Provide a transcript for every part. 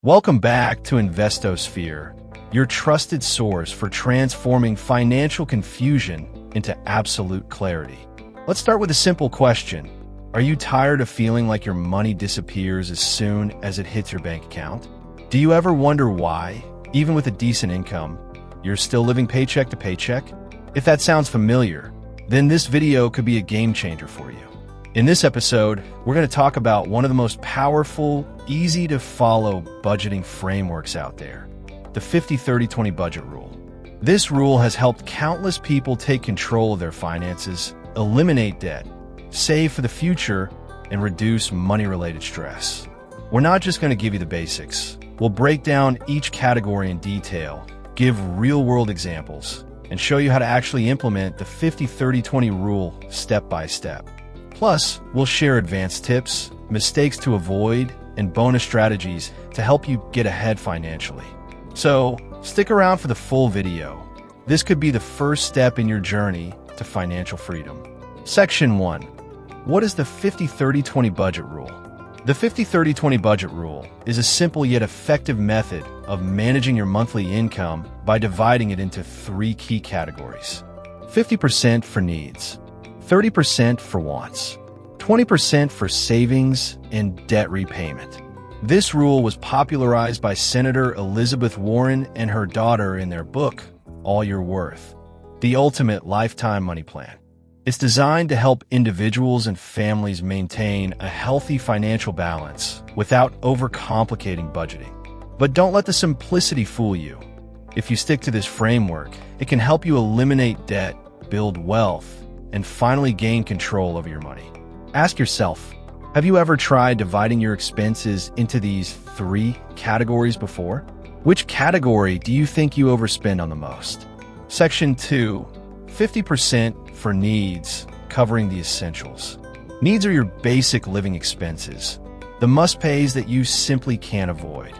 Welcome back to InvestoSphere, your trusted source for transforming financial confusion into absolute clarity. Let's start with a simple question. Are you tired of feeling like your money disappears as soon as it hits your bank account? Do you ever wonder why, even with a decent income, you're still living paycheck to paycheck? If that sounds familiar, then this video could be a game changer for you. In this episode, we're going to talk about one of the most powerful, easy-to-follow budgeting frameworks out there, the 50-30-20 budget rule. This rule has helped countless people take control of their finances, eliminate debt, save for the future, and reduce money-related stress. We're not just going to give you the basics. We'll break down each category in detail, give real-world examples, and show you how to actually implement the 50-30-20 rule step by step. Plus, we'll share advanced tips, mistakes to avoid, and bonus strategies to help you get ahead financially. So, stick around for the full video. This could be the first step in your journey to financial freedom. Section 1. What is the 50-30-20 budget rule? The 50-30-20 budget rule is a simple yet effective method of managing your monthly income by dividing it into three key categories. 50% for needs, 30% for wants, 20% for savings and debt repayment. This rule was popularized by Senator Elizabeth Warren and her daughter in their book, All You're Worth, the ultimate lifetime money plan. It's designed to help individuals and families maintain a healthy financial balance without overcomplicating budgeting. But don't let the simplicity fool you. If you stick to this framework, it can help you eliminate debt, build wealth, and finally gain control over your money. Ask yourself, have you ever tried dividing your expenses into these three categories before? Which category do you think you overspend on the most? Section 2. 50% for needs, covering the essentials. Needs are your basic living expenses, the must-pays that you simply can't avoid.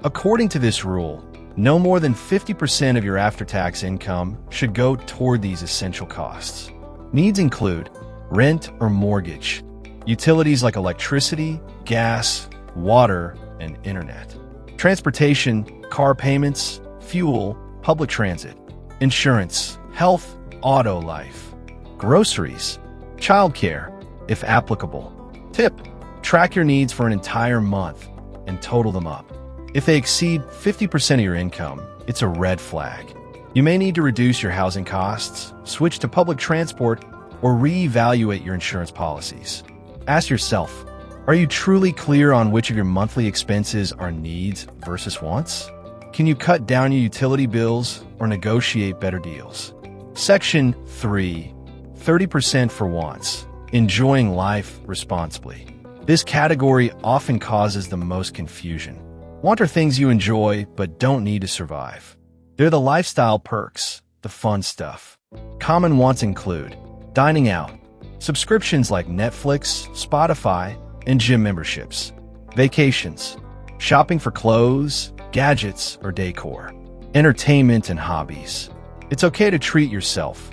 According to this rule, no more than 50% of your after-tax income should go toward these essential costs. Needs include rent or mortgage, utilities like electricity, gas, water, and internet, transportation, car payments, fuel, public transit, insurance, health, auto life, groceries, childcare, if applicable. Tip: track your needs for an entire month and total them up. If they exceed 50% of your income, it's a red flag. You may need to reduce your housing costs, switch to public transport, or reevaluate your insurance policies. Ask yourself, are you truly clear on which of your monthly expenses are needs versus wants? Can you cut down your utility bills or negotiate better deals? Section 3. 30% for wants, enjoying life responsibly. This category often causes the most confusion. Want are things you enjoy but don't need to survive. They're the lifestyle perks, the fun stuff. Common wants include dining out, subscriptions like Netflix, Spotify, and gym memberships, vacations, shopping for clothes, gadgets, or decor, entertainment and hobbies. It's okay to treat yourself.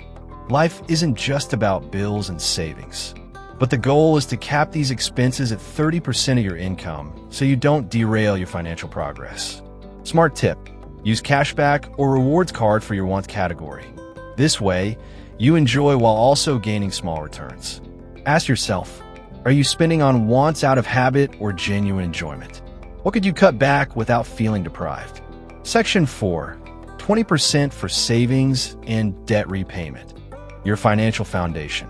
Life isn't just about bills and savings, but the goal is to cap these expenses at 30% of your income so you don't derail your financial progress. Smart tip: use cashback or rewards card for your wants category. This way, you enjoy while also gaining small returns. Ask yourself, are you spending on wants out of habit or genuine enjoyment? What could you cut back without feeling deprived? Section 4. 20% for savings and debt repayment. Your financial foundation.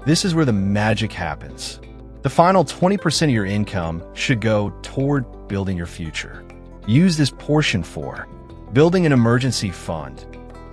This is where the magic happens. The final 20% of your income should go toward building your future. Use this portion for building an emergency fund.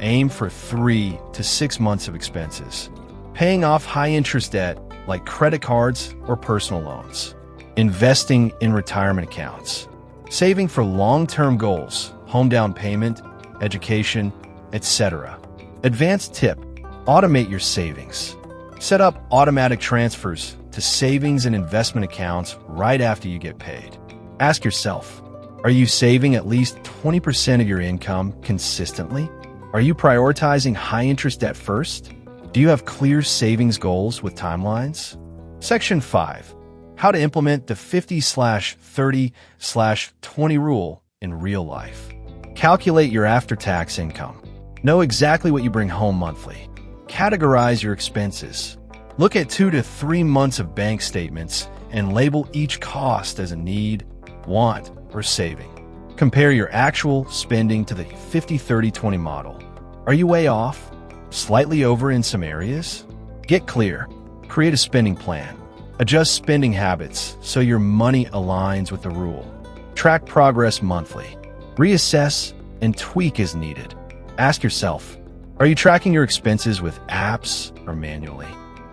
Aim for 3 to 6 months of expenses. Paying off high-interest debt like credit cards or personal loans. Investing in retirement accounts. Saving for long-term goals, home down payment, education, etc. Advanced tip: automate your savings. Set up automatic transfers to savings and investment accounts right after you get paid. Ask yourself, are you saving at least 20% of your income consistently? Are you prioritizing high-interest debt first? Do you have clear savings goals with timelines? Section 5. How to implement the 50/30/20 rule in real life. Calculate your after-tax income. Know exactly what you bring home monthly. Categorize your expenses. Look at 2 to 3 months of bank statements and label each cost as a need, want, or saving. Compare your actual spending to the 50-30-20 model. Are you way off? Slightly over in some areas? Get clear. Create a spending plan. Adjust spending habits so your money aligns with the rule. Track progress monthly. Reassess and tweak as needed. Ask yourself, are you tracking your expenses with apps or manually?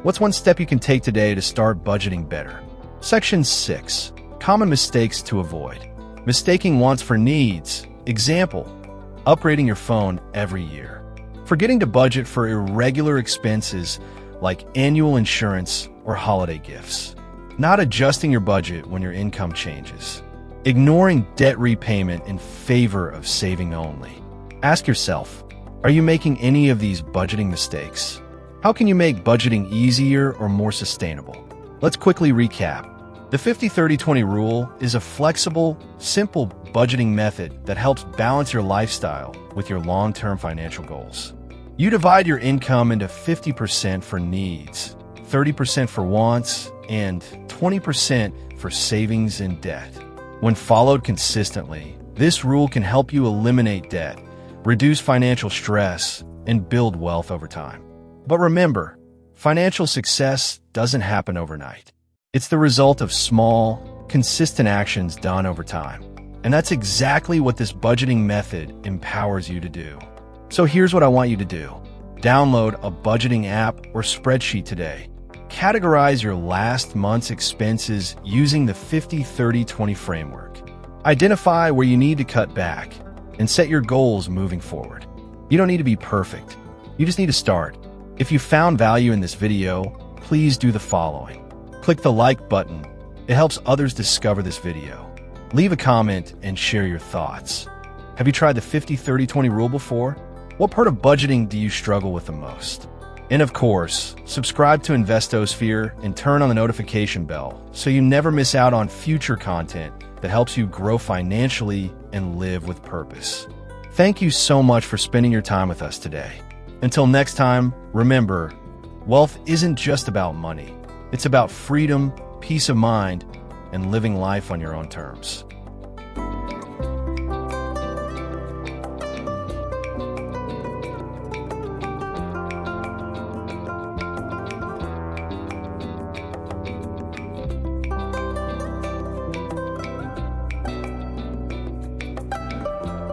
What's one step you can take today to start budgeting better? Section 6. Common mistakes to avoid. Mistaking wants for needs. Example, upgrading your phone every year. Forgetting to budget for irregular expenses like annual insurance or holiday gifts. Not adjusting your budget when your income changes. Ignoring debt repayment in favor of saving only. Ask yourself, are you making any of these budgeting mistakes? How can you make budgeting easier or more sustainable? Let's quickly recap. The 50-30-20 rule is a flexible, simple budgeting method that helps balance your lifestyle with your long-term financial goals. You divide your income into 50% for needs, 30% for wants, and 20% for savings and debt. When followed consistently, this rule can help you eliminate debt, reduce financial stress, and build wealth over time. But remember, financial success doesn't happen overnight. It's the result of small, consistent actions done over time. And that's exactly what this budgeting method empowers you to do. So here's what I want you to do. Download a budgeting app or spreadsheet today. Categorize your last month's expenses using the 50-30-20 framework. Identify where you need to cut back and set your goals moving forward. You don't need to be perfect. You just need to start. If you found value in this video, please do the following. Click the like button. It helps others discover this video. Leave a comment and share your thoughts. Have you tried the 50-30-20 rule before? What part of budgeting do you struggle with the most? And of course, subscribe to InvestoSphere and turn on the notification bell so you never miss out on future content that helps you grow financially and live with purpose. Thank you so much for spending your time with us today. Until next time, remember, wealth isn't just about money. It's about freedom, peace of mind, and living life on your own terms.